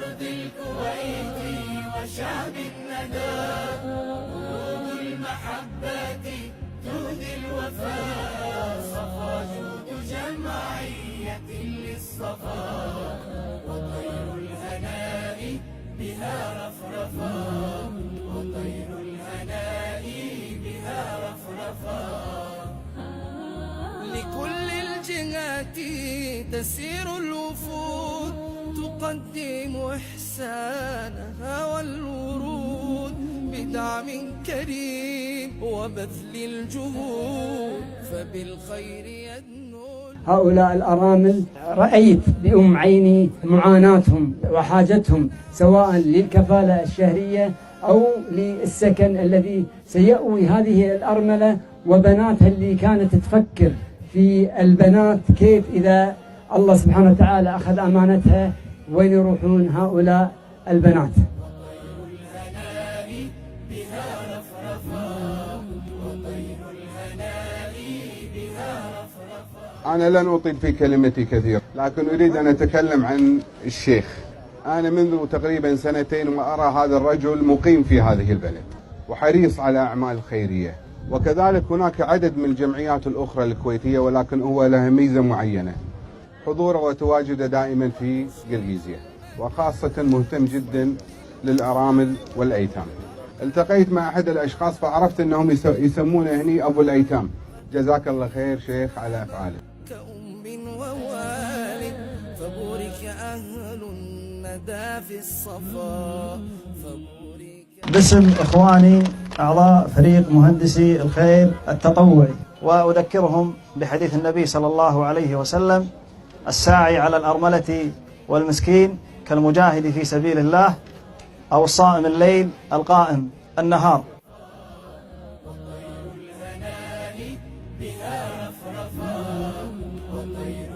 أرض الكويت وشعب الندى، قلوب المحبة تهدي الوفاء، صفا جود جمعية للصفاء، وطير الهناء بها رفرفا، وطير الهناء بها رفرفا. لكل الجهات تسير الوفود، تقدم إحسانها والورود، بدعم كريم وبذل الجهود، فبالخير يدنو. هؤلاء الأرامل رأيت بأم عيني معاناتهم وحاجتهم، سواء للكفالة الشهرية أو للسكن الذي سيأوي هذه الأرملة وبناتها اللي كانت تفكر في البنات، كيف إذا الله سبحانه وتعالى أخذ أمانتها وين يروحون هؤلاء البنات. أنا لن أطيل في كلمتي كثير، لكن أريد أن أتكلم عن الشيخ. أنا منذ تقريبا 2 وأرى هذا الرجل مقيم في هذه البلد وحريص على أعمال خيرية، وكذلك هناك عدد من الجمعيات الأخرى الكويتية، ولكن هو لها ميزة معينة، حضوره وتواجده دائما في قلقيزية، وخاصة مهتم جدا للأرامل والأيتام. التقيت مع أحد الأشخاص فعرفت أنهم يسمونه هني أبو الأيتام. جزاك الله خير شيخ على أفعالك. كأم ووالد فبورك أهل الندى في الصفا، فبورك. باسم إخواني أعضاء فريق مهندسي الخير التطوعي، وأذكرهم بحديث النبي صلى الله عليه وسلم: الساعي على الأرملة والمسكين كالمجاهد في سبيل الله، أو الصائم الليل القائم النهار. وطير الهناء بها رفرفا، وطير